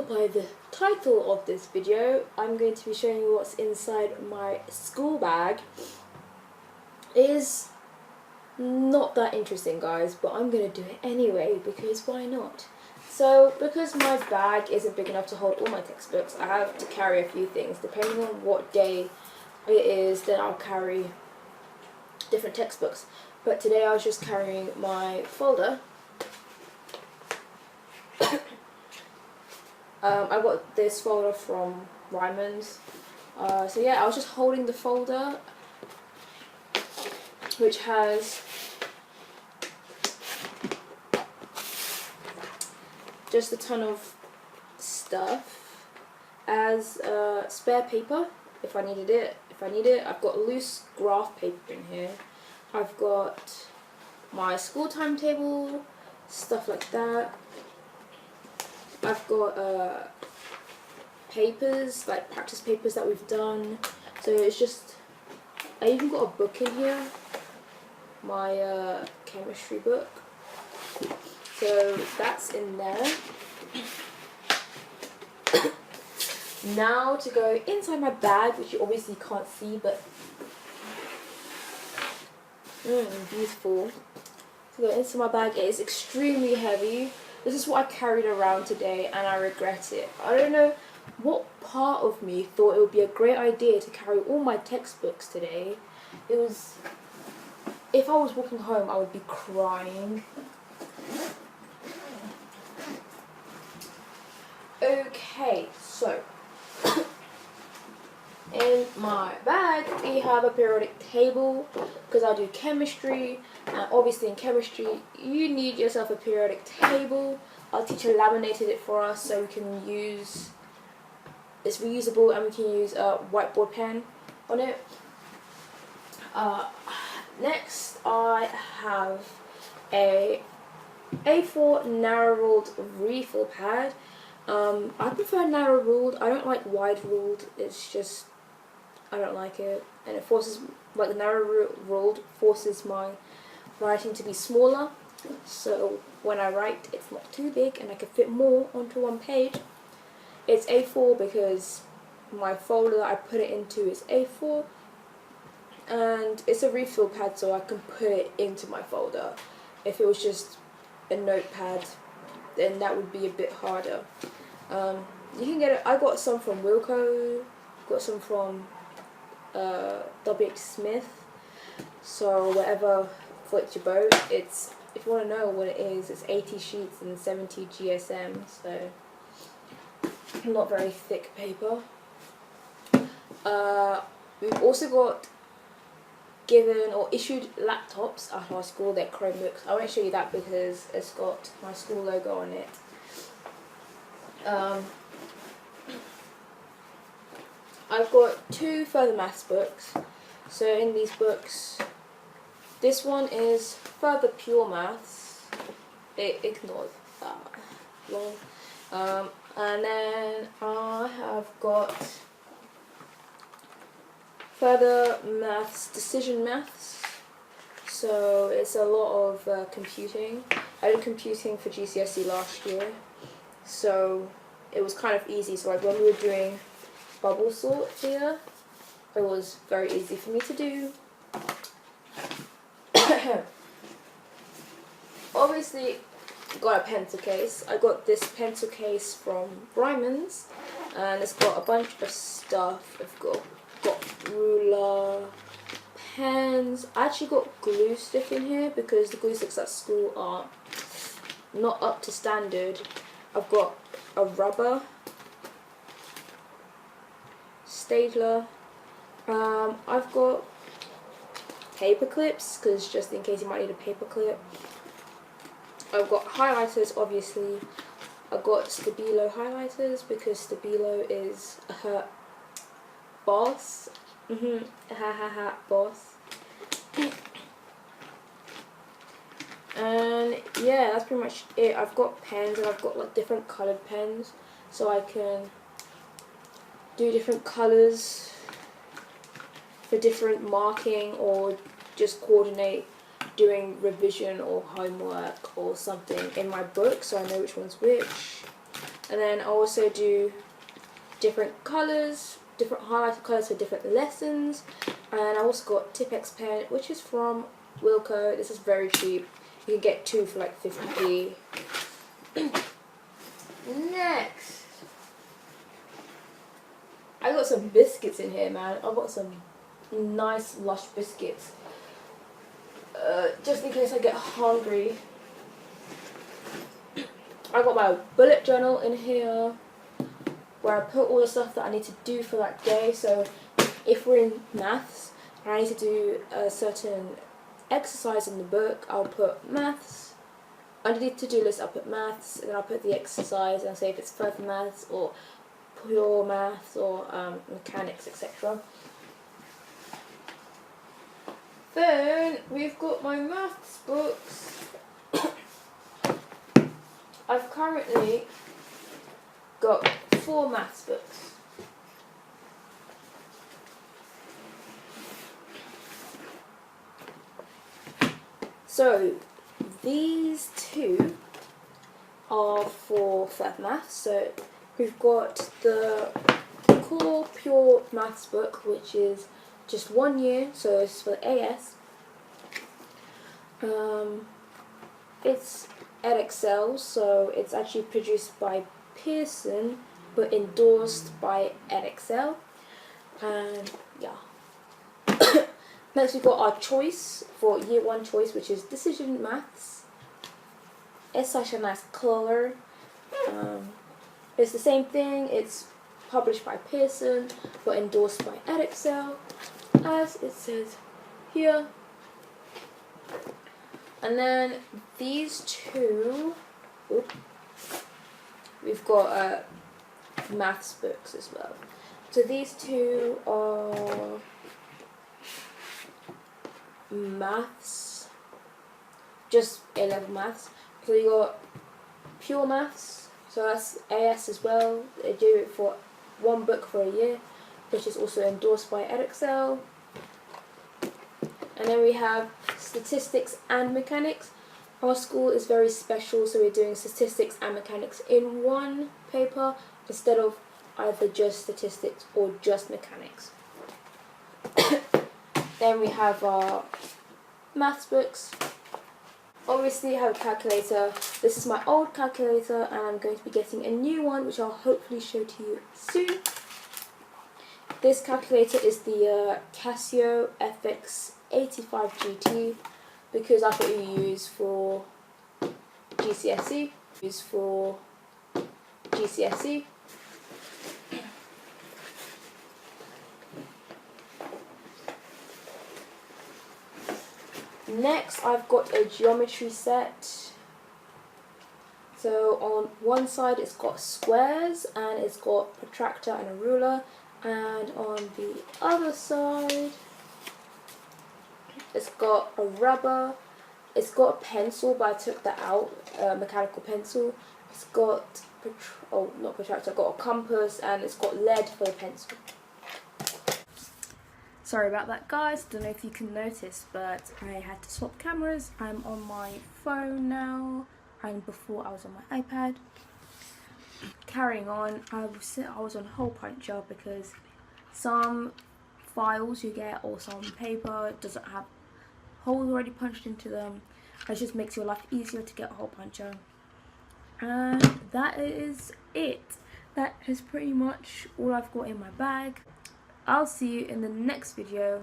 by the title of this video, I'm going to be showing you what's inside my school bag. It is not that interesting, guys, but I'm going to do it anyway because why not? So, because my bag isn't big enough to hold all my textbooks, I have to carry a few things. Depending on what day it is, then I'll carry different textbooks. But today I was just carrying my folder. I got this folder from Ryman's. So yeah, I was just holding the folder, which has just a ton of stuff as spare paper if I needed it. I've got loose graph paper in here. I've got my school timetable, stuff like that. I've got papers, like practice papers that we've done. So it's just, I even got a book in here, my chemistry book. So that's in there. Now to go inside my bag, which you obviously can't see, but beautiful. To go into my bag, it is extremely heavy. This is what I carried around today and I regret it. I don't know what part of me thought it would be a great idea to carry all my textbooks today. It was, if I was walking home, I would be crying. Okay, so in my bag we have a periodic table because I do chemistry, and obviously in chemistry you need yourself a periodic table. Our teacher laminated it for us so we can use, it's reusable and we can use a whiteboard pen on it. Next I have a A4 narrow ruled refill pad. I prefer narrow ruled. I don't like wide ruled. It's just, I don't like it, and it forces, like the narrow ruled forces my writing to be smaller, so when I write it's not too big and I can fit more onto one page. It's A4 because my folder that I put it into is A4, and it's a refill pad so I can put it into my folder. If it was just a notepad, then that would be a bit harder. You can get it. I got some from Wilco, got some from W.H. Smith. So whatever floats your boat. It's, if you want to know what it is, it's 80 sheets and 70 GSM. So not very thick paper. We've also got given or issued laptops at our school. They're Chromebooks. I won't show you that because it's got my school logo on it. I've got 2 further maths books. So in these books, this one is further pure maths. Ignore that long. And then I have got further maths, decision maths. So it's a lot of computing. I did computing for GCSE last year, so it was kind of easy. So like when we were doing bubble sort here, it was very easy for me to do. Obviously got a pencil case. I got this pencil case from Ryman's and it's got a bunch of stuff. I've got ruler, pens. I actually got glue stick in here because the glue sticks at school are not up to standard. I've got a rubber, stapler. I've got paper clips because just in case you might need a paper clip. I've got highlighters, obviously. I've got Stabilo highlighters because Stabilo is her boss. Boss. And yeah, that's pretty much it. I've got pens and I've got like different coloured pens so I can do different colours for different marking or just coordinate doing revision or homework or something in my book so I know which one's which. And then I also do different colours, different highlighter colours for different lessons. And I also got Tipex pen, which is from Wilco. This is very cheap. You can get 2 for like 50p. Next, I got some biscuits in here, man. I got some nice lush biscuits. Just in case I get hungry. I got my bullet journal in here, where I put all the stuff that I need to do for that day. So if we're in maths and I need to do a certain exercise in the book, I'll put maths. Underneath to-do list, I'll put maths, and then I'll put the exercise, and I'll say if it's further maths or pure maths or mechanics, etc. Then we've got my maths books. I've currently got 4 maths books. So these 2 are for further maths. So we've got the core pure maths book, which is just 1 year, so it's for AS. It's Edexcel, so it's actually produced by Pearson but endorsed by Edexcel. And yeah. Next we've got our choice for year 1 choice, which is decision maths. It's such a nice colour. It's the same thing. It's published by Pearson but endorsed by Edexcel, as it says here. And then these 2, we've got maths books as well. So these 2 are maths, just A-level maths. So you got pure maths, so that's AS as well. They do it for 1 book for a year, which is also endorsed by Edexcel. And then we have statistics and mechanics. Our school is very special, so we're doing statistics and mechanics in 1 paper instead of either just statistics or just mechanics. Then we have our maths books. Obviously I have a calculator. This is my old calculator and I'm going to be getting a new one, which I'll hopefully show to you soon. This calculator is the Casio FX85 GT, because that's what you use for GCSE. Next, I've got a geometry set. So on one side it's got squares and it's got protractor and a ruler, and on the other side it's got a rubber, it's got a pencil but I took that out, mechanical pencil. It's got, not protractor, got a compass, and it's got lead for the pencil. Sorry about that, guys, don't know if you can notice, but I had to swap cameras. I'm on my phone now, and before I was on my iPad. Carrying on, I was on hole puncher because some files you get or some paper doesn't have holes already punched into them. It just makes your life easier to get a hole puncher. And that is it. That is pretty much all I've got in my bag. I'll see you in the next video.